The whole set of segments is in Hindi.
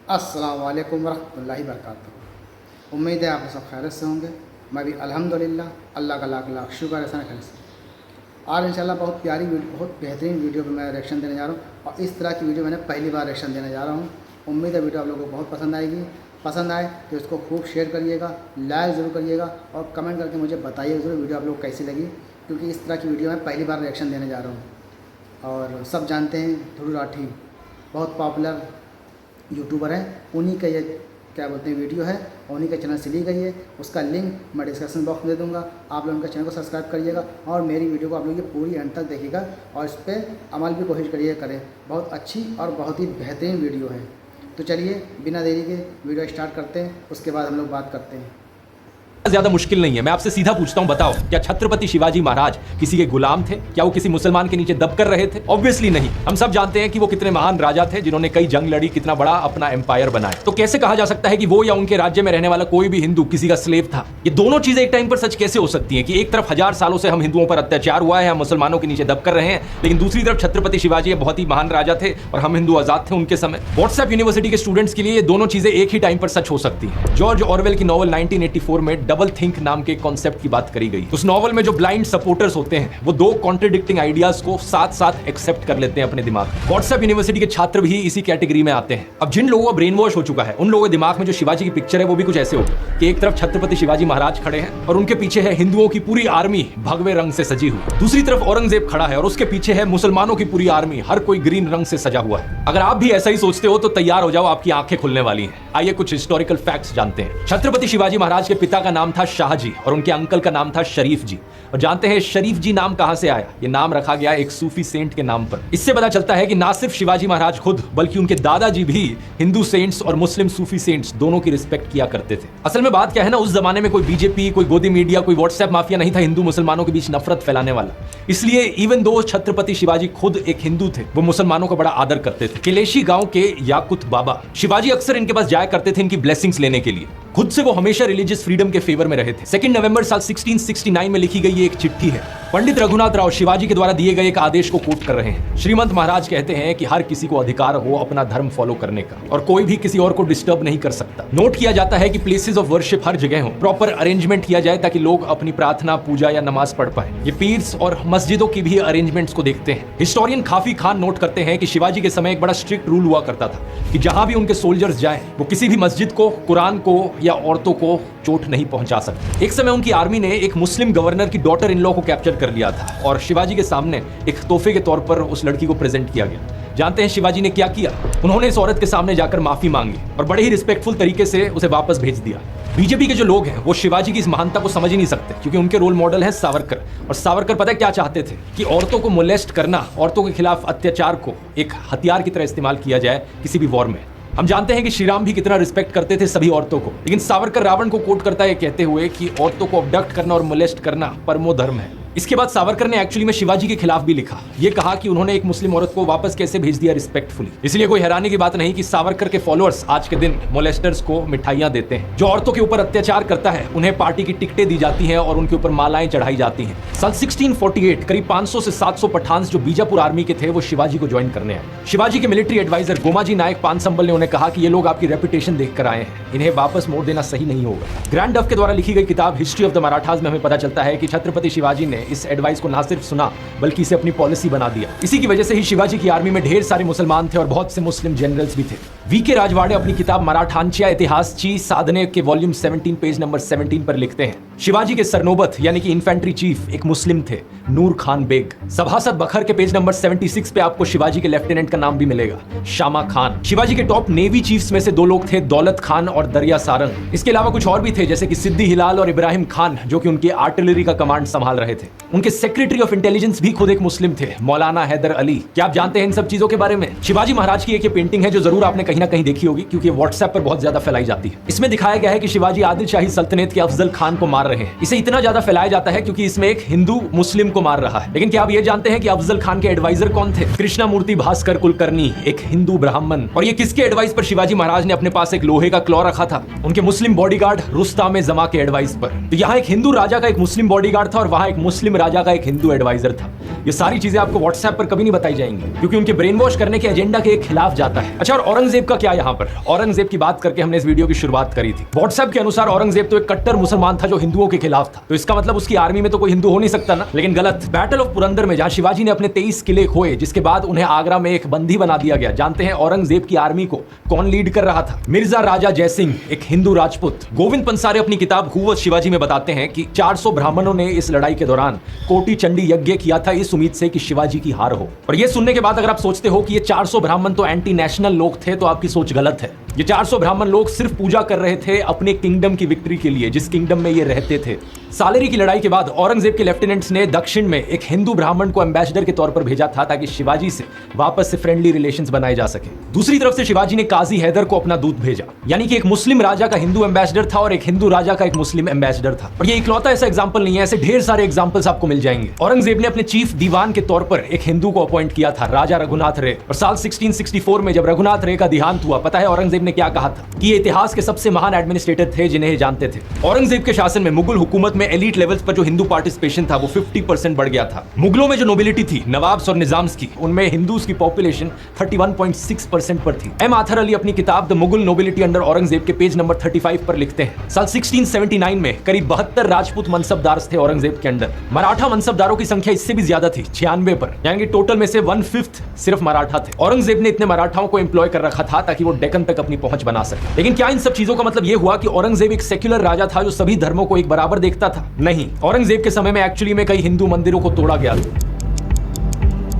अस्सलाम वालेकुम वरहमतुल्लाहि वबरकातुहू। उम्मीद है आप सब खैरियत से होंगे। मैं भी अल्हम्दुलिल्लाह, अल्लाह का लाख लाख शुक्र है खैर से। आज इंशाल्लाह बहुत प्यारी बहुत बेहतरीन वीडियो पर मैं रिएक्शन देने जा रहा हूँ और इस तरह की वीडियो मैंने पहली बार रिएक्शन देने जा रहा हूँ। उम्मीद है वीडियो आप लोगों को बहुत पसंद आएगी। पसंद आए तो इसको खूब शेयर करिएगा, लाइक ज़रूर करिएगा और कमेंट करके मुझे बताइए ज़रूर वीडियो आप लोग कैसी लगी, क्योंकि इस तरह की वीडियो मैं पहली बार रिएक्शन देने जा रहा हूँ। और सब जानते हैं ध्रुव राठी बहुत पॉपुलर यूट्यूबर हैं, उन्हीं का ये क्या बोलते हैं वीडियो है और उन्हीं के चैनल से ली गई है। उसका लिंक मैं डिस्क्रिप्शन बॉक्स में दे दूँगा। आप लोग उनका चैनल को सब्सक्राइब करिएगा और मेरी वीडियो को आप लोग ये पूरी अंत तक देखिएगा और इस पर अमल भी कोशिश करें। बहुत अच्छी और बहुत ही बेहतरीन वीडियो है। तो चलिए बिना देरी के वीडियो स्टार्ट करते हैं, उसके बाद हम लोग बात करते हैं। ज्यादा मुश्किल नहीं है। मैं आपसे सीधा पूछता हूं, बताओ क्या छत्रपति शिवाजी महाराज किसी के गुलाम थे? क्या वो किसी मुसलमान के नीचे दब कर रहे थे? ऑब्वियसली नहीं। हम सब जानते हैं कि वो कितने महान राजा थे जिन्होंने कई जंग लड़ी, कितना बड़ा अपना एम्पायर बनाया। तो कैसे कहा जा सकता है कि वो या उनके राज्य में रहने वाला कोई भी हिंदू किसी का स्लेव था? ये दोनों चीजें एक टाइम पर सच कैसे हो सकती हैं कि एक तरफ 1000 सालों से हम हिंदुओं पर अत्याचार हुआ है, हम मुसलमानों के नीचे दब कर रहे हैं, लेकिन दूसरी तरफ छत्रपति शिवाजी बहुत ही महान राजा थे और हम हिंदू आजाद थे उनके समय। व्हाट्सएप यूनिवर्सिटी के स्टूडेंट्स के लिए ये दोनों चीजें एक ही टाइम पर सच हो सकती है। जॉर्ज ऑरवेल की नॉवल 1984 में डबल थिंक नाम के कॉन्सेप्ट की बात करी गई। उस नॉवल में जो ब्लाइंड सपोर्टर्स होते हैं वो दो कॉन्ट्रडिक्टिंग आइडियाज को साथ साथ एक्सेप्ट कर लेते हैं अपने दिमाग में। व्हाट्सएप यूनिवर्सिटी के छात्र भी इसी कैटेगरी में आते हैं। अब जिन लोगों का ब्रेन वॉश हो चुका है उन लोगों के दिमाग में जो शिवाजी की पिक्चर है वो भी कुछ ऐसे होगी कि एक तरफ छत्रपति शिवाजी महाराज खड़े हैं और उनके पीछे है हिंदुओं की पूरी आर्मी भगवे रंग से सजी हुई, दूसरी तरफ औरंगजेब खड़ा है और उसके पीछे है मुसलमानों की पूरी आर्मी, हर कोई ग्रीन रंग से सजा हुआ है। अगर आप भी ऐसा ही सोचते हो तो तैयार हो जाओ, आपकी आंखें खुलने वाली हैं। आइए कुछ हिस्टोरिकल फैक्ट्स जानते हैं। छत्रपति शिवाजी महाराज के पिता का नाम था शाहजी और उनके अंकल का नाम था शरीफ जी। और जानते हैं शरीफ जी नाम कहां से आया? ये नाम रखा गया एक सूफी सेंट के नाम पर। इससे पता चलता है कि ना सिर्फ शिवाजी महाराज खुद बल्कि उनके दादाजी भी हिंदू सेंट्स और मुस्लिम सूफी सेंट्स दोनों की रिस्पेक्ट किया करते थे। असल में बात क्या है ना, उस जमाने में कोई बीजेपी, कोई गोदी मीडिया, कोई व्हाट्सएप माफिया नहीं था हिंदू मुसलमानों के बीच नफरत फैलाने वाला। इसलिए इवन दो छत्रपति शिवाजी खुद एक हिंदू थे, वो मुसलमानों का बड़ा आदर करते थे। किलेशी गांव के याकुत बाबा शिवाजी अक्सर इनके पास जाया करते थे इनकी ब्लेसिंग्स लेने के लिए। खुद से वो हमेशा रिलीजियस फ्रीडम के फेवर में रहे थे। 2 नवंबर साल 1669 में लिखी गई ये एक चिट्ठी है। पंडित रघुनाथ राव शिवाजी के द्वारा दिए गए एक आदेश को कोट कर रहे हैं। श्रीमंत महाराज कहते हैं कि हर किसी को अधिकार हो अपना धर्म फॉलो करने का और कोई भी किसी और को डिस्टर्ब नहीं कर सकता। नोट किया जाता है कि प्लेसेस ऑफ वर्शिप हर जगह हो, प्रॉपर अरेंजमेंट किया जाए ताकि लोग अपनी प्रार्थना, पूजा या नमाज पढ़ पाए। ये पीर्स और मस्जिदों की भी अरेंजमेंट्स को देखते हैं। हिस्टोरियन खाफी खान नोट करते हैं कि शिवाजी के समय एक बड़ा स्ट्रिक्ट रूल हुआ करता था कि जहां भी उनके सोल्जर्स जाएं वो किसी भी मस्जिद को, कुरान को या औरतों को चोट नहीं पहुंचा सकते। एक समय उनकी आर्मी ने एक मुस्लिम गवर्नर की डॉटर इन लॉ को कैप्चर कर लिया था और शिवाजी के सामने एक तोहफे के तौर पर उस लड़की को प्रेजेंट किया गया। जानते हैं शिवाजी ने क्या किया? उन्होंने इस औरत के सामने जाकर माफी मांगी और बड़े ही रिस्पेक्टफुल तरीके से उसे वापस भेज दिया। बीजेपी के जो लोग हैं वो शिवाजी की इस महानता को समझ ही नहीं सकते क्योंकि उनके रोल मॉडल है सावरकर। और सावरकर पता है क्या चाहते थे? कि औरतों को मोलेस्ट करना, औरतों के खिलाफ अत्याचार को एक हथियार की तरह इस्तेमाल किया जाए किसी भी वॉर में। हम जानते हैं कि श्री राम भी कितना रिस्पेक्ट करते थे सभी औरतों को, लेकिन सावरकर रावण को कोट करता है कहते हुए कि औरतों को अबडक्ट करना और मोलेस्ट करना परमो धर्म है। इसके बाद सावरकर ने एक्चुअली में शिवाजी के खिलाफ भी लिखा। ये कहा कि उन्होंने एक मुस्लिम औरत को वापस कैसे भेज दिया रिस्पेक्टफुली। इसलिए कोई हैरानी की बात नहीं कि सावरकर के फॉलोअर्स आज के दिन मोलेस्टर्स को मिठाइयां देते हैं। जो औरतों के ऊपर अत्याचार करता है उन्हें पार्टी की टिकटें दी जाती हैं और उनके ऊपर मालाएं चढ़ाई जाती हैं। साल 1648 करीब 500 से 700 पठान्स जो बीजापुर आर्मी के थे वो शिवाजी को ज्वाइन करने आए। शिवाजी के मिलिट्री एडवाइजर गोमाजी नायक पानसंबल ने उन्हें कहा कि ये लोग आपकी रेपुटेशन देखकर आए हैं, इन्हें वापस मोड़ देना सही नहीं होगा। ग्रैंड डफ के द्वारा लिखी गई किताब हिस्ट्री ऑफ द मराठास में हमें पता चलता है कि छत्रपति शिवाजी ने इस एडवाइस को सिर्फ सुना बल्कि इसे अपनी पॉलिसी बना दिया। इसी की वजह से ही शिवाजी की आर्मी में ढेर सारे मुसलमान थे और बहुत से मुस्लिम जनरल्स भी थे। वीके राजवाड़े अपनी किताब मराठांच्या इतिहासची साधने के वॉल्यूम 17 पेज नंबर 17 पर लिखते हैं, शिवाजी के सरनोबत यानी कि इन्फेंट्री चीफ एक मुस्लिम थे, नूर खान बेग। सभासद बखर के पेज नंबर 76 पे आपको शिवाजी के लेफ्टिनेंट का नाम भी मिलेगा, शामा खान। शिवाजी के टॉप नेवी चीफ्स में से दो लोग थे, दौलत खान और दरिया सारंग। इसके अलावा कुछ और भी थे जैसे कि सिद्दी हिलाल और इब्राहिम खान जो कि उनके आर्टिलरी का कमांड संभाल रहे थे। उनके सेक्रेटरी ऑफ इंटेलिजेंस भी खुद एक मुस्लिम थे, मौलाना हैदर अली। क्या आप जानते हैं इन सब चीजों के बारे में? शिवाजी महाराज की एक ये पेंटिंग है जो जरूर आपने कहीं ना कहीं देखी होगी क्योंकि व्हाट्सएप पर बहुत ज्यादा फैलाई जाती है। इसमें दिखाया गया है कि शिवाजी आदिल शाही सल्तनत के अफजल खान को मार मार रहे हैं। इसे इतना ज्यादा फैलाया जाता है क्योंकि इसमें एक हिंदू मुस्लिम को मार रहा है। लेकिन क्या आप ये जानते हैं कि अफजल खान के एडवाइजर कौन थे? कृष्णमूर्ति भास्कर कुलकर्णी, एक हिंदू ब्राह्मण। और ये किसके एडवाइस पर शिवाजी महाराज ने अपने पास एक लोहे का क्लॉ रखा था? उनके मुस्लिम बॉडीगार्ड रुस्ताम जमा के एडवाइस पर। तो यहाँ एक हिंदू राजा का एक मुस्लिम बॉडीगार्ड था और वहां एक मुस्लिम राजा का एक हिंदू एडवाइजर था। ये सारी चीजें आपको व्हाट्सएप पर कभी नहीं बताई जाएंगी क्योंकि उनके ब्रेन वॉश करने के एजेंडा के खिलाफ जाता है। अच्छा, और औरंगजेब का क्या यहाँ पर? औरंगजेब की बात करके हमने इस वीडियो की शुरुआत करी थी। व्हाट्सएप के अनुसार औरंगजेब तो एक कट्टर मुसलमान था जो हिंदुओं के खिलाफ था, तो इसका मतलब उसकी आर्मी में तो कोई हिंदू हो नहीं सकता ना। लेकिन गलत। बैटल ऑफ पुरंदर में जहां शिवाजी ने अपने 23 किले खोए, जिसके बाद उन्हें आगरा में एक बंदी बना दिया गया, जानते हैं औरंगजेब की आर्मी को कौन लीड कर रहा था? मिर्जा राजा जयसिंह, एक हिंदू राजपूत। गोविंद पंसारे अपनी किताब हू वाज शिवाजी में बताते हैं कि 400 ब्राह्मणों ने इस लड़ाई के दौरान कोटि चंडी यज्ञ किया था इस उम्मीद से कि शिवाजी की हार हो। और ये सुनने के बाद अगर आप सोचते हो कि ये 400 ब्राह्मण तो एंटी नेशनल लोग थे, तो आपकी सोच गलत है। ये 400 ब्राह्मण लोग सिर्फ पूजा कर रहे थे अपने किंगडम की विक्ट्री के लिए, जिस किंगडम में ये रहते थे। सालेरी की लड़ाई के बाद औरंगजेब के लेफ्टिनेंट्स ने दक्षिण में एक हिंदू ब्राह्मण को एम्बेसडर के तौर पर भेजा था ताकि शिवाजी से वापस से फ्रेंडली रिलेशंस बनाए जा सके। दूसरी तरफ से शिवाजी ने काजी हैदर को अपना दूत भेजा, यानी कि एक मुस्लिम राजा का हिंदू एम्बेसडर था और एक हिंदू राजा का एक मुस्लिम एम्बेसडर था। और ये इकलौता ऐसा एग्जाम्पल नहीं है, ऐसे ढेर सारे एग्जाम्पल्स आपको मिल जाएंगे। औरंगजेब ने अपने चीफ दीवान के तौर पर एक हिंदू को अपॉइंट किया था, राजा रघुनाथ रे। और साल 1664 में जब रघुनाथ रे का देहांत हुआ, पता है औरंगजेब ने क्या कहा था? कि ये इतिहास के सबसे महान एडमिनिस्ट्रेटर थे जिन्हें जानते थे। औरंगजेब के शासन में मुगल हुकूमत में एलीट लेवल्स पर जो हिंदू पार्टिसिपेशन था वो 50% बढ़ गया था। मुगलों में जो नोबिलिटी थी, नवाब्स और निजाम्स की, उनमें हिंदूज की पॉपुलेशन 31.6% पर थी। एम आथर अली अपनी किताब the Mughal nobility under Aurangzeb के पेज नंबर 35 पर लिखते हैं, साल 1679 में करीब 72 राजपूत मनसबदार थे औरंगजेब के अंडर। मराठा मनसबदारों की संख्या इससे भी ज्यादा थी, 96 पर, यानी कि टोटल में से 1/5 सिर्फ मराठा थे। औरंगजेब ने इतने मराठाओं को एम्प्लॉय कर रखा था ताकि वो डेक्कन तक अपनी पहुंच बना सके। लेकिन क्या इन सब चीजों का मतलब यह हुआ कि औरंगजेब एक सेक्युलर राजा था जो सभी धर्मों को एक बराबर देखता था? नहीं। औरंगजेब के समय में एक्चुअली में कई हिंदू मंदिरों को तोड़ा गया।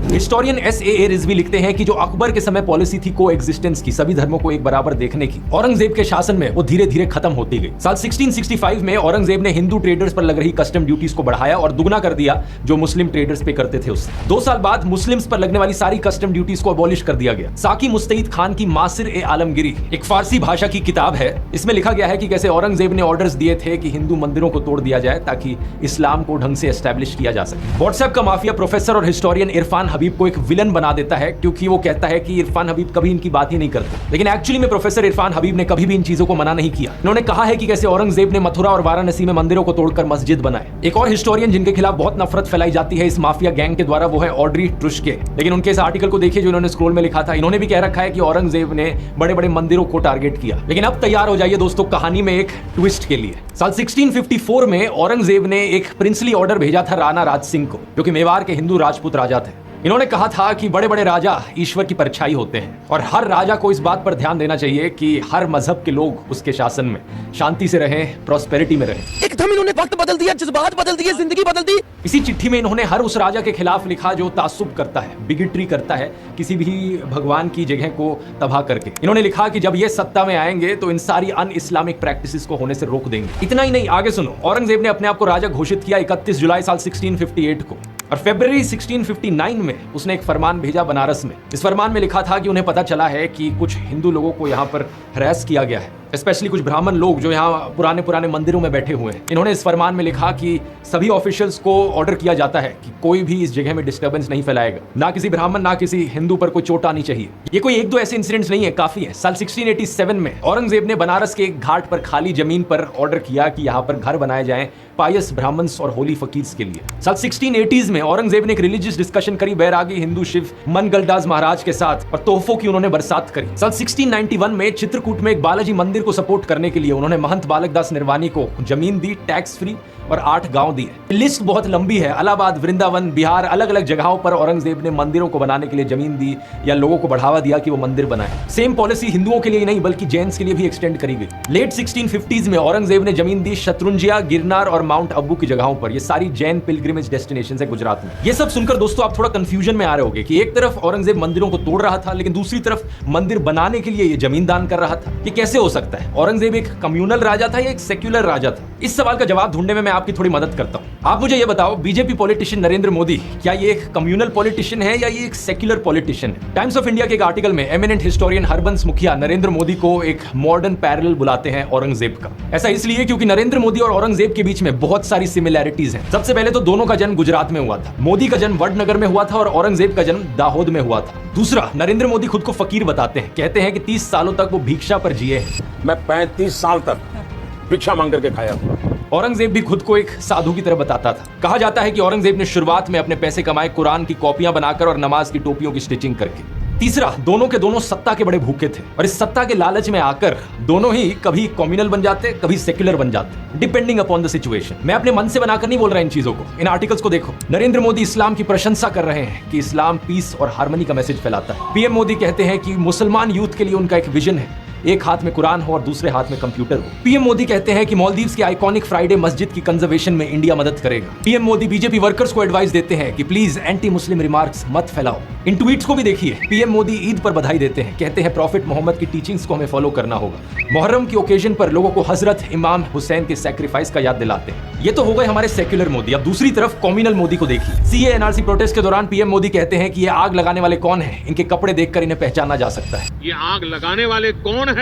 Historian S.A.A. रिजवी लिखते हैं कि जो अकबर के समय पॉलिसी थी को एग्जिस्टेंस की, सभी धर्मों को एक बराबर देखने की, औरंगजेब के शासन में वो धीरे धीरे खत्म होती गई। साल 1665 में औरंगजेब ने हिंदू ट्रेडर्स पर लग रही कस्टम ड्यूटीज को बढ़ाया और दुगना कर दिया जो मुस्लिम ट्रेडर्स पे करते थे उससे। 2 साल बाद मुस्लिम्स पर लगने वाली सारी कस्टम ड्यूटीज को अबॉलिश कर दिया गया। साकी मुस्तईद खान की मासिर-ए-आलमगिरी एक फारसी भाषा की किताब है। इसमें लिखा गया है कि कैसे औरंगजेब ने ऑर्डर्स दिए थे कि हिंदू मंदिरों को तोड़ दिया जाए ताकि इस्लाम को ढंग से एस्टैब्लिश किया जा सके। व्हाट्सएप का माफिया प्रोफेसर और हिस्टोरियन इरफान हबीब को एक विलन बना देता है क्योंकि वो कहता है कि इरफान हबीब कभी इनकी बात ही नहीं करते। लेकिन एक्चुअली में प्रोफेसर इरफान हबीब ने कभी भी इन चीजों को मना नहीं किया। उन्होंने कहा है कि कैसे औरंगजेब ने मथुरा और वाराणसी में मंदिरों को तोड़कर मस्जिद बनाए। एक और हिस्टोरियन जिनके खिलाफ बहुत नफरत फैलाई जाती है इस माफिया गैंग के द्वारा, वो है ऑड्री ट्रुश्के। लेकिन उनके इस आर्टिकल को देखिए जो इन्होंने स्क्रोल में लिखा था। इन्होंने भी कह रखा है कि औरंगजेब ने बड़े बड़े मंदिरों को टारगेट किया। लेकिन अब तैयार हो जाइए दोस्तों कहानी में एक ट्विस्ट के लिए। साल 1654 में औरंगजेब ने एक प्रिंसली ऑर्डर भेजा था राणा राज सिंह को, जो कि मेवाड़ के हिंदू राजपूत राजा थे। इन्होंने कहा था कि बड़े बड़े राजा ईश्वर की परछाई होते हैं और हर राजा को इस बात पर ध्यान देना चाहिए कि हर मजहब के लोग उसके शासन में शांति से रहें, प्रॉस्पेरिटी में रहें। एकदम इन्होंने वक्त बदल दिया, जज्बात बदल दिए, जिंदगी बदल दी। इसी चिट्ठी में इन्होंने हर उस राजा के खिलाफ लिखा जो तासुब करता है, बिगिट्री करता है, किसी भी भगवान की जगह को तबाह करके। इन्होंने लिखा कि जब ये सत्ता में आएंगे तो इन सारी अन इस्लामिक प्रैक्टिसेस को होने से रोक देंगे। इतना ही नहीं, आगे सुनो। औरंगजेब ने अपने आप को राजा घोषित किया 31 जुलाई साल 1658 को और फरवरी 1659 में उसने एक फरमान भेजा बनारस में। इस फरमान में लिखा था कि उन्हें पता चला है कि कुछ हिंदू लोगों को यहाँ पर हरास किया गया है, स्पेशली कुछ ब्राह्मण लोग जो यहाँ पुराने पुराने मंदिरों में बैठे हुए हैं। इन्होंने इस फरमान में लिखा कि सभी ऑफिशियल्स को ऑर्डर किया जाता है कि कोई भी इस जगह में डिस्टर्बेंस नहीं फैलाएगा, ना किसी ब्राह्मण ना किसी हिंदू पर कोई चोट आनी चाहिए। ये कोई एक दो ऐसे इंसिडेंट्स नहीं है, काफी है। साल 1687 में औरंगजेब ने बनारस के एक घाट पर खाली जमीन पर ऑर्डर किया कि यहाँ पर घर बनाए जाएं पायस ब्राह्मण्स और होली फकीर्स के लिए। साल 1680s में औरंगजेब ने एक रिलीजियस डिस्कशन करी बैरागी हिंदू शिव मनगलदास महाराज के साथ और तोहफों की उन्होंने बरसात करी। साल 1691 में चित्रकूट में एक बालाजी मंदिर को सपोर्ट करने के लिए उन्होंने महंत बालक दास निर्वाणी को जमीन दी, टैक्स फ्री, और 8 गांव दिए। लिस्ट बहुत लंबी है। इलाहाबाद, वृंदावन, बिहार, अलग अलग जगहों पर औरंगजेब ने मंदिरों को बनाने के लिए जमीन दी या लोगों को बढ़ावा दिया कि वो मंदिर बनाए। सेम पॉलिसी हिंदुओं के लिए ही नहीं बल्कि जैन्स के लिए भी एक्सटेंड करी गई। लेट 1650s में औरंगजेब ने जमीन दी शत्रुंजिया, गिरनार और माउंट अबू की जगहों पर। ये सारी जैन पिलग्रिमेज डेस्टिनेशन है गुजरात में। ये सब सुनकर दोस्तों आप थोड़ा कंफ्यूजन में आ रहे होंगे कि एक तरफ औरंगजेब मंदिरों को तोड़ रहा था लेकिन दूसरी तरफ मंदिर बनाने के लिए ये जमीन दान कर रहा था। ये कैसे हो सकता है? औरंगजेब एक कम्युनल राजा था या एक सेक्युलर राजा था? इस सवाल का जवाब ढूंढने में मैं आपकी थोड़ी मदद करता हूं। आप मुझे ये बताओ, बीजेपी पॉलिटिशियन नरेंद्र मोदी क्या ये एक कम्युनल पॉलिटिशियन है या ये एक सेक्युलर पॉलिटिशियन है? टाइम्स ऑफ इंडिया के एक आर्टिकल में एमिनेंट हिस्टोरियन हरबंस मुखिया नरेंद्र मोदी को एक मॉडर्न पैरेलल बुलाते हैं औरंगजेब का। ऐसा इसलिए क्योंकि नरेंद्र मोदी और औरंगजेब के बीच में बहुत सारी सिमिलैरिटीज हैं। सबसे पहले तो दोनों का जन्म गुजरात में हुआ था। मोदी का जन्म वडनगर में हुआ था और औरंगजेब का जन्म दाहोद में हुआ था। दूसरा, नरेंद्र मोदी खुद को फकीर बताते हैं, कहते हैं कि 30 सालों तक वो भिक्षा पर जिए हैं। मैं 35 साल तक भिक्षा मांग करके खाया हुआ। औरंगजेब भी खुद को एक साधु की तरह बताता था। कहा जाता है कि औरंगजेब ने शुरुआत में अपने पैसे कमाए कुरान की कॉपियां बनाकर और नमाज की टोपियों की स्टिचिंग करके। तीसरा, दोनों के दोनों सत्ता के बड़े भूखे थे और इस सत्ता के लालच में आकर दोनों ही कभी कम्युनल बन जाते, कभी सेक्युलर बन जाते, डिपेंडिंग अपॉन द सिचुएशन। मैं अपने मन से बनाकर नहीं बोल रहा इन चीजों को, इन आर्टिकल्स को देखो। नरेंद्र मोदी इस्लाम की प्रशंसा कर रहे हैं कि इस्लाम पीस और हार्मनी का मैसेज फैलाता है। पीएम मोदी कहते हैं कि मुसलमान यूथ के लिए उनका एक विजन है, एक हाथ में कुरान हो और दूसरे हाथ में कंप्यूटर हो। पीएम मोदी कहते हैं कि मालदीव्स के आइकॉनिक फ्राइडे मस्जिद की कंजर्वेशन में इंडिया मदद करेगा। पीएम मोदी बीजेपी वर्कर्स को एडवाइस देते हैं कि प्लीज एंटी मुस्लिम रिमार्क्स मत फैलाओ। इन ट्वीट्स को भी देखिए। पीएम मोदी ईद पर बधाई देते हैं, कहते हैं प्रॉफिट मोहम्मद की टीचिंग्स को हमें फॉलो करना होगा। मुहर्रम की ओकेजन पर लोगों को हजरत इमाम हुसैन के सैक्रिफाइस का याद दिलाते हैं। ये तो हो गए हमारे सेक्युलर मोदी। अब दूसरी तरफ कॉम्युनल मोदी को देखिए। सीए एनआरसी प्रोटेस्ट के दौरान पीएम मोदी कहते हैं कि ये आग लगाने वाले कौन है, इनके कपड़े देखकर इन्हें पहचाना जा सकता है। ये आग लगाने वाले कौन है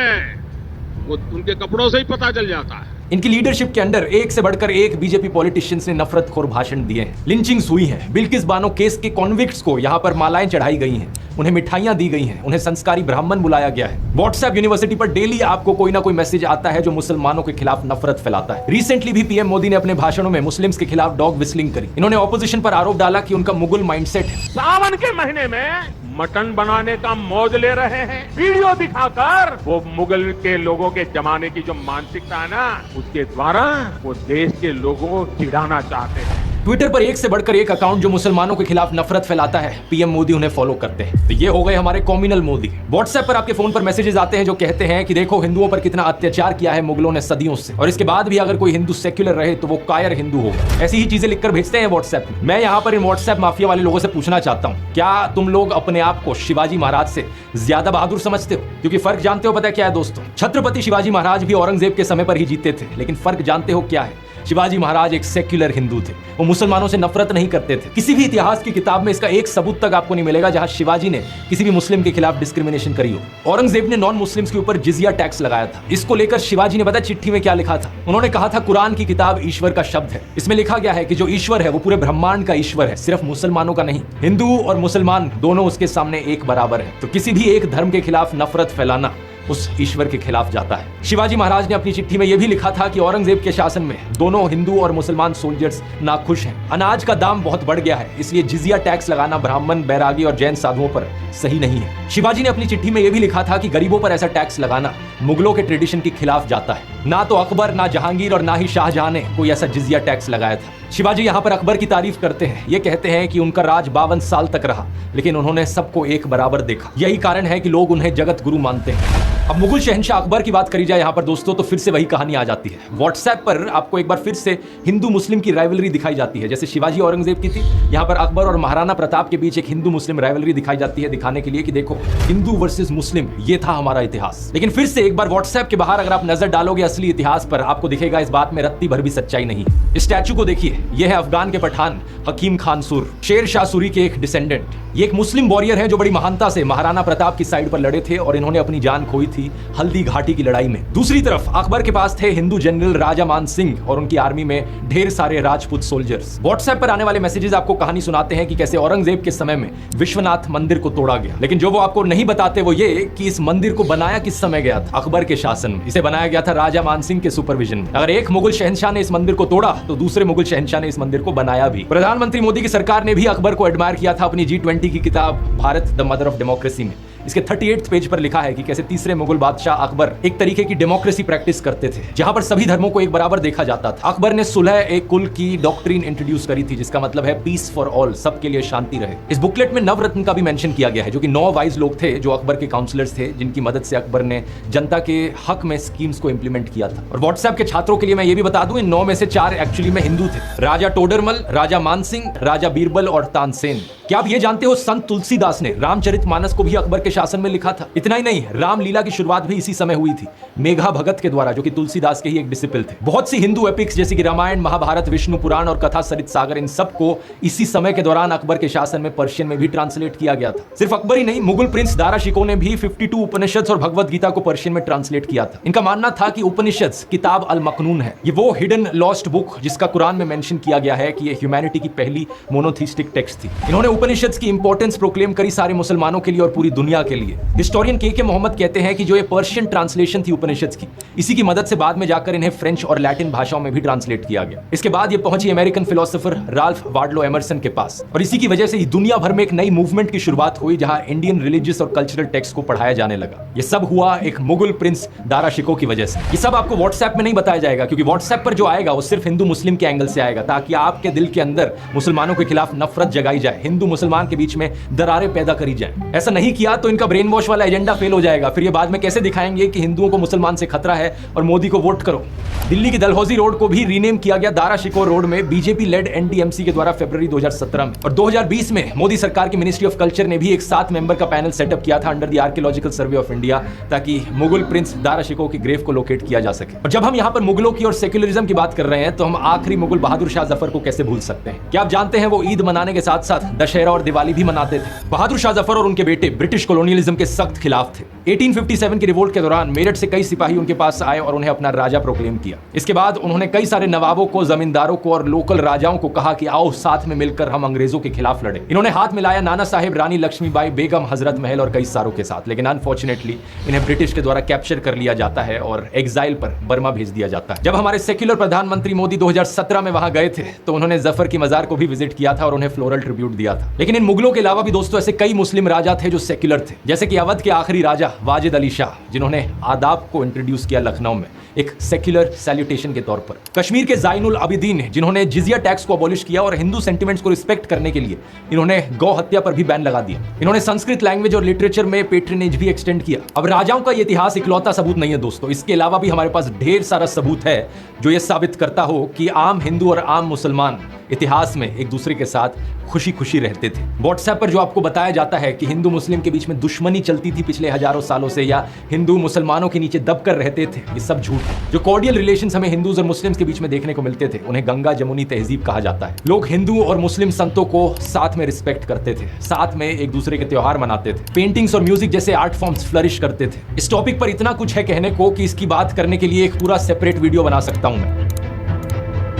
वो उनके कपड़ों से ही पता चल जाता है। इनकी लीडरशिप के अंडर एक से बढ़कर एक बीजेपी पॉलिटिशियंस ने नफरतखोर भाषण दिए हैं। लिंचिंग्स हुई हैं। बिल्किस बानो केस के कॉन्विक्ट्स को यहाँ पर मालाएं चढ़ाई गई हैं, उन्हें मिठाइयां दी गई हैं, उन्हें संस्कारी ब्राह्मण बुलाया गया है। व्हाट्सएप यूनिवर्सिटी पर डेली आपको कोई ना कोई मैसेज आता है जो मुसलमानों के खिलाफ नफरत फैलाता है। रिसेंटली भी पीएम मोदी ने अपने भाषणों में मुस्लिम्स के खिलाफ डॉग विस्लिंग करी। इन्होंने ऑपोजिशन पर आरोप डाला कि उनका मुगल माइंडसेट है। सावन के महीने में मटन बनाने का मौज ले रहे हैं, वीडियो दिखाकर वो मुगल के लोगों के जमाने की जो मानसिकता है ना, उसके द्वारा वो देश के लोगों को चिढ़ाना चाहते हैं। ट्विटर पर एक से बढ़कर एक अकाउंट जो मुसलमानों के खिलाफ नफरत फैलाता है, पीएम मोदी उन्हें फॉलो करते हैं। तो ये हो गए हमारे कॉम्युनल मोदी। व्हाट्सएप पर आपके फोन पर मैसेजेस आते हैं जो कहते हैं कि देखो हिंदुओं पर कितना अत्याचार किया है मुगलों ने सदियों से, और इसके बाद भी अगर कोई हिंदू सेक्युलर रहे तो वो कायर हिंदू होगा। ऐसी ही चीजें लिखकर भेजते हैं व्हाट्सएप में। मैं यहाँ पर इन व्हाट्सएप माफिया वाले लोगों से पूछना चाहता हूँ, क्या तुम लोग अपने आप को शिवाजी महाराज से ज्यादा बहादुर समझते हो? क्योंकि फर्क जानते हो पता है क्या है दोस्तों? छत्रपति शिवाजी महाराज भी औरंगजेब के समय पर ही जीते थे, लेकिन फर्क जानते हो क्या है? शिवाजी महाराज एक सेक्युलर हिंदू थे, वो मुसलमानों से नफरत नहीं करते थे। किसी भी इतिहास की किताब में इसका एक सबूत तक आपको नहीं मिलेगा जहां शिवाजी ने किसी भी मुस्लिम के खिलाफ डिस्क्रिमिनेशन करी हो। औरंगजेब ने नॉन मुस्लिम्स के ऊपर जिजिया टैक्स लगाया था। इसको लेकर शिवाजी ने पता चिट्ठी में क्या लिखा था? उन्होंने कहा था कुरान की किताब ईश्वर का शब्द है। इसमें लिखा गया है कि जो ईश्वर है वो पूरे ब्रह्मांड का ईश्वर है, सिर्फ मुसलमानों का नहीं। हिंदू और मुसलमान दोनों उसके सामने एक बराबर है। तो किसी भी एक धर्म के खिलाफ नफरत फैलाना उस ईश्वर के खिलाफ जाता है। शिवाजी महाराज ने अपनी चिट्ठी में यह भी लिखा था कि औरंगजेब के शासन में दोनों हिंदू और मुसलमान सोल्जर्स नाखुश हैं। अनाज का दाम बहुत बढ़ गया है, इसलिए जिजिया टैक्स लगाना ब्राह्मण, बैरागी और जैन साधुओं पर सही नहीं है। शिवाजी ने अपनी चिट्ठी में यह भी लिखा था कि गरीबों पर ऐसा टैक्स लगाना मुगलों के ट्रेडिशन के खिलाफ जाता है। ना तो अकबर, ना जहांगीर और ना ही शाहजहां ने कोई ऐसा जिजिया टैक्स लगाया था। शिवाजी यहाँ पर अकबर की तारीफ करते हैं। ये कहते हैं कि उनका राज 52 साल तक रहा, लेकिन उन्होंने सबको एक बराबर देखा। यही कारण है कि लोग उन्हें जगत गुरु मानते हैं। अब मुगल शहंशाह अकबर की बात करी जाए यहाँ पर दोस्तों, तो फिर से वही कहानी आ जाती है। व्हाट्सएप पर आपको एक बार फिर से हिंदू मुस्लिम की राइवलरी दिखाई जाती है, जैसे शिवाजी औरंगजेब की थी। यहाँ पर अकबर और महाराणा प्रताप के बीच एक हिंदू मुस्लिम राइवलरी दिखाई जाती है, दिखाने के लिए कि देखो हिंदू वर्सेस मुस्लिम, ये था हमारा इतिहास। लेकिन फिर से एक बार व्हाट्सएप के बाहर अगर आप नजर डालोगे असली इतिहास पर, आपको दिखेगा इस बात में रत्ती भर भी सच्चाई नहीं। इस स्टैचू को देखिए, यह है अफगान के पठान हकीम खान सुर, शेर शाह सूरी के एक डिसेंडेंट। ये एक मुस्लिम वॉरियर है जो बड़ी महानता से महाराणा प्रताप की साइड पर लड़े थे और इन्होंने अपनी जान खोई थी हल्दी घाटी की लड़ाई में। दूसरी तरफ अकबर के पास थे हिंदू जनरल राजा मान सिंह और उनकी आर्मी में ढेर सारे राजपूत सोल्जर्स। व्हाट्सएप पर आने वाले मैसेजेस आपको कहानी सुनाते हैं कि कैसे औरंगजेब के समय में विश्वनाथ मंदिर को तोड़ा गया, लेकिन जो वो आपको नहीं बताते वो ये कि इस मंदिर को बनाया किस समय गया था? अकबर के शासन में। इसे बनाया गया था राजा मान सिंह के सुपरविजन में। अगर एक मुगल शहंशाह ने इस मंदिर को तोड़ा तो दूसरे मुगल शहंशाह ने इस मंदिर को बनाया भी। प्रधानमंत्री मोदी की सरकार ने भी अकबर को एडमायर किया था अपनी G20 की किताब Bharat the mother of democracy में। इसके 38 पेज पर लिखा है कि कैसे तीसरे मुगल बादशाह अकबर एक तरीके की डेमोक्रेसी प्रैक्टिस करते थे, जहां पर सभी धर्मों को एक बराबर देखा जाता था। अकबर ने सुलह एक कुल की डॉक्ट्रिन इंट्रोड्यूस करी थी, जिसका मतलब है पीस फॉर ऑल, सबके लिए शांति रहे। इस बुकलेट में नवरत्न का भी मेंशन किया गया है, जो कि 9 वाइज लोग थे जो अकबर के काउंसलर्स थे, जिनकी मदद से अकबर ने जनता के हक में स्कीम्स को इंप्लीमेंट किया था। और व्हाट्सएप के छात्रों के लिए मैं ये भी बता दूं, इन 9 में से 4 एक्चुअली में हिंदू थे, राजा टोडरमल, राजा मानसिंह, राजा बीरबल और तानसेन। क्या आप ये जानते हो संत तुलसीदास ने रामचरितमानस को भी अकबर के शासन में लिखा था। इतना ही नहीं, रामलीला की शुरुआत भी इसी समय हुई थी, मेघा भगत के द्वारा, जो कि तुलसीदास के ही एक डिसिपल थे। बहुत सी हिंदू एपिक्स जैसे कि रामायण, महाभारत, विष्णु पुराण और कथा सरित सागर, इन सबको इसी समय के दौरान अकबर के शासन में पर्शियन में भी ट्रांसलेट किया गया था। सिर्फ अकबर ही नहीं, मुगल प्रिंस दारा शिकोह ने भी 52 उपनिषद और भगवत गीता को पर्शियन में ट्रांसलेट किया था। इनका मानना था कि उपनिषद किताब अल मकनून है, ये वो हिडन लॉस्ट बुक जिसका कुरान में मेंशन किया गया है कि ये ह्यूमैनिटी की पहली मोनोथीस्टिक टेक्स्ट थी। इन्होंने उपनिषद की इंपॉर्टेंस प्रोक्लेम करी सारे मुसलमानों के लिए और पूरी दुनिया के लिए। हिस्टोरियन के मोहम्मद कहते हैं कि जो ये पर्शियन ट्रांसलेशन थी उपनिषद की, इसी की मदद से बाद में जाकर इन्हें फ्रेंच और लैटिन भाषाओं में भी ट्रांसलेट किया गया। इसके बाद ये पहुंची American philosopher Ralph Waldo Emerson के पास, और इसी की वजह से ही दुनिया भर में एक नई मूवमेंट की शुरुआत हुई जहां इंडियन रिलीजियस और कल्चरल टेक्स्ट को पढ़ाया जाने लगा। ये सब हुआ एक मुगल प्रिंस दारा शिकोह की वजह से। ये सब आपको व्हाट्सएप में नहीं बताया जाएगा, क्योंकि व्हाट्सएप पर जो आएगा वो सिर्फ हिंदू मुस्लिम के एंगल से आएगा, ताकि आपके दिल के अंदर मुसलमानों के खिलाफ नफरत जगाई जाए, हिंदू मुसलमान के बीच में दरारें पैदा करी जाए। ऐसा नहीं किया तो इनका ब्रेन वॉश वाला एजेंडा फेल हो जाएगा। फिर ये बाद में कैसे दिखाएंगे कि हिंदुओं को मुसलमान से खतरा है और मोदी को वोट करो। दिल्ली की दलहौजी रोड को भी रीनेम किया गया दारा शिकोह रोड में बीजेपी लेड एनडीएमसी के द्वारा फरवरी 2017 में। और 2020 में मोदी सरकार की मिनिस्ट्री ऑफ कल्चर ने भी एक 7 मेंबर का पैनल सेटअप किया था under the archaeological survey of India, ताकि मुगल प्रिंस दारा शिकोह की ग्रेव को लोकेट किया जा सके। और जब हम यहाँ पर मुगलों की और सेक्युलरिज्म की बात कर रहे हैं तो हम आखिरी मुगल बहादुर शाह जफर को कैसे भूल सकते हैं। क्या आप जानते हैं वो ईद मनाने के साथ साथ दशहरा और दिवाली भी मनाते थे। बहादुर शाह जफर और उनके बेटे ब्रिटिश कॉलोनियलिज्म के सख्त खिलाफ थे। 1857 की रिवोल्ट के दौरान मेरठ से कई सिपाही उनके पास आए और उन्हें अपना राजा प्रोक्लेम किया। इसके बाद उन्होंने कई सारे नवाबों को, जमींदारों को और लोकल राजाओं को कहा कि आओ साथ में मिलकर हम अंग्रेजों के खिलाफ लड़े। इन्होंने हाथ मिलाया नाना साहिब, रानी लक्ष्मीबाई, बेगम, हजरत महल और कई सारों के साथ, लेकिन अनफॉर्चुनेटली इन्हें ब्रिटिश के द्वारा कैप्चर कर लिया जाता है और एग्जाइल पर बर्मा भेज दिया जाता है। जब हमारे सेक्युलर प्रधानमंत्री मोदी 2017 में वहां गए थे तो उन्होंने जफर की मजार को भी विजिट किया था और उन्हें फ्लोरल ट्रिब्यूट दिया था। लेकिन इन मुगलों के अलावा भी दोस्तों ऐसे कई मुस्लिम राजा थे जो सेक्युलर थे, जैसे कि अवध के आखिरी राजा वाजिद अली शाह, जिन्होंने आदाब को इंट्रोड्यूस किया लखनऊ में एक सेक्युलर सैल्यूटेशन के तौर पर। कश्मीर के ज़ाइनुल अबिदीन, जिन्होंने जिजिया टैक्स को अबॉलिश किया और हिंदू सेंटिमेंट्स को रिस्पेक्ट करने के लिए इन्होंने गौ हत्या पर भी बैन लगा दिया। इन्होंने संस्कृत लैंग्वेज और लिटरेचर में पेट्रनेज भी एक्सटेंड किया। अब राजाओं का इतिहास इकलौता सबूत नहीं है दोस्तों, इसके अलावा भी हमारे पास ढेर सारा सबूत है जो ये साबित करता हो कि आम हिंदू और आम मुसलमान इतिहास में एक दूसरे के साथ खुशी खुशी रहते थे। व्हाट्सएप पर जो आपको बताया जाता है कि हिंदू मुस्लिम के बीच में दुश्मनी चलती थी पिछले हजारों सालों से, या हिंदू मुसलमानों के नीचे दबकर रहते थे, ये सब झूठ है। जो कॉर्डियल रिलेशंस हमें हिंदूज और मुस्लिम्स के बीच में देखने को मिलते थे उन्हें गंगा जमुनी तहजीब कहा जाता है। लोग हिंदू और मुस्लिम संतों को साथ में रिस्पेक्ट करते थे, साथ में एक दूसरे के त्योहार मनाते थे, पेंटिंग्स और म्यूजिक जैसे आर्ट फॉर्म्स फ्लरिश करते थे। इस टॉपिक पर इतना कुछ है कहने को कि इसकी बात करने के लिए एक पूरा सेपरेट वीडियो बना सकता हूं मैं।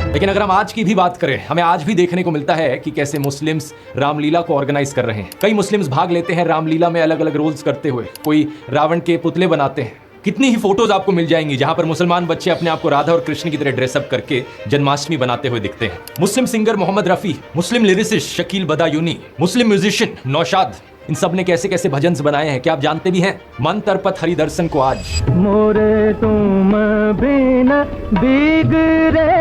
लेकिन अगर हम आज की भी बात करें, हमें आज भी देखने को मिलता है कि कैसे मुस्लिम्स रामलीला को ऑर्गेनाइज कर रहे हैं। कई मुस्लिम्स भाग लेते हैं रामलीला में अलग अलग रोल्स करते हुए। कोई रावण के पुतले बनाते हैं। कितनी ही फोटोज आपको मिल जाएंगी जहां पर मुसलमान बच्चे अपने आप को राधा और कृष्ण की तरह ड्रेसअप करके जन्माष्टमी बनाते हुए दिखते हैं। मुस्लिम सिंगर मोहम्मद रफी, मुस्लिम लिरिसिस्ट शकील बदायूनी, मुस्लिम म्यूजिशियन नौशाद, इन सब ने कैसे कैसे भजन बनाए हैं क्या आप जानते भी हैं। मन तरपत हरि दर्शन को आज मोरे तुम बिना बिगड़े।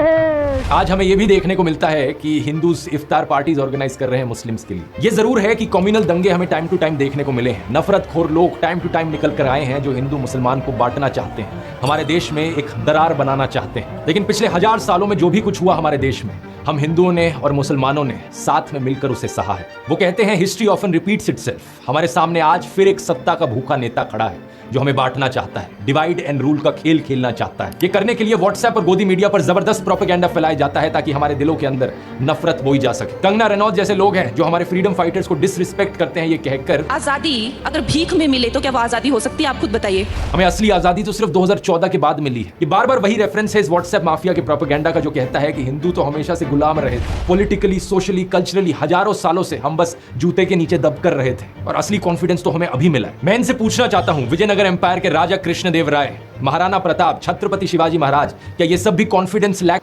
आज हमें यह भी देखने को मिलता है कि हिंदूज इफ्तार पार्टीज ऑर्गेनाइज कर रहे हैं मुस्लिम्स के लिए। ये जरूर है कि कम्युनल दंगे हमें टाइम टू टाइम देखने को मिले हैं। नफरतखोर लोग टाइम टू टाइम निकल कर आए हैं जो हिंदू मुसलमान को बांटना चाहते हैं, हमारे देश में एक दरार बनाना चाहते हैं। लेकिन पिछले 1000 सालों में जो भी कुछ हुआ हमारे देश में, हम हिंदुओं ने और मुसलमानों ने साथ में मिलकर उसे सहा है। वो कहते हैं हिस्ट्री ऑफन रिपीट्स इटसेल्फ। हमारे सामने आज फिर एक सत्ता का भूखा नेता खड़ा है जो हमें बांटना चाहता है, डिवाइड एंड रूल का खेल खेलना चाहता है। ये करने के लिए व्हाट्सएप और गोदी मीडिया पर जबरदस्त प्रोपेगेंडा फैलाया जाता है ताकि हमारे दिलों के अंदर नफरत बोई जा सके। कंगना रनौत जैसे लोग हैं जो हमारे फ्रीडम फाइटर्स को डिसरिस्पेक्ट करते हैं, ये कहकर आजादी अगर भीख में मिले तो क्या वो आजादी हो सकती है? आप खुद बताइए। हमें असली आजादी तो सिर्फ 2014 के बाद मिली है। ये बार बार वही रेफरेंस है इस व्हाट्सएप माफिया के प्रोपेगेंडा का जो कहता है कि हिंदू तो हमेशा से गुलाम रहे थे, पॉलिटिकली, सोशली, कल्चरली हजारों सालों से हम बस जूते के नीचे दबकर रहे थे और असली कॉन्फिडेंस तो हमें अभी मिला है। मैं इनसे पूछना चाहता हूं, विजयनगर एम्पायर के राजा कृष्णदेव राय, महाराणा प्रताप, छत्रपति शिवाजी महाराज, क्या ये सब भी कॉन्फिडेंस लैक?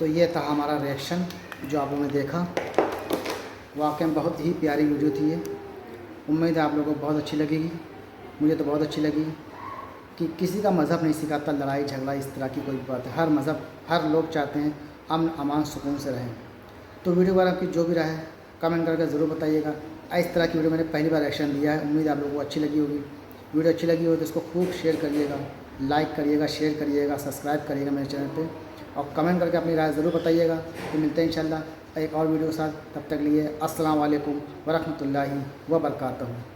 तो ये था हमारा रिएक्शन जो आप लोगों ने देखा। वाकई में बहुत ही प्यारी वीडियो थी ये। उम्मीद है आप लोगों को बहुत अच्छी लगेगी। मुझे तो बहुत अच्छी लगी कि किसी का मज़हब नहीं सिखाता लड़ाई झगड़ा इस तरह की कोई बात है। हर मज़हब, हर लोग चाहते हैं अमन अमान सुकून से रहें। तो वीडियो वगैरह की जो भी रहा है कमेंट करके ज़रूर बताइएगा। इस तरह की वीडियो मैंने पहली बार रिएक्शन दिया है। उम्मीद है आप लोगों को अच्छी लगी होगी। वीडियो अच्छी लगी हो तो इसको खूब शेयर करिएगा, लाइक करिएगा, शेयर करिएगा, सब्सक्राइब करिएगा मेरे चैनल पे, और कमेंट करके अपनी राय ज़रूर बताइएगा। तो मिलते हैं इंशाल्लाह एक और वीडियो के साथ। तब तक लिए अस्सलाम वालेकुम वरहमतुल्लाहि व बरकातहू।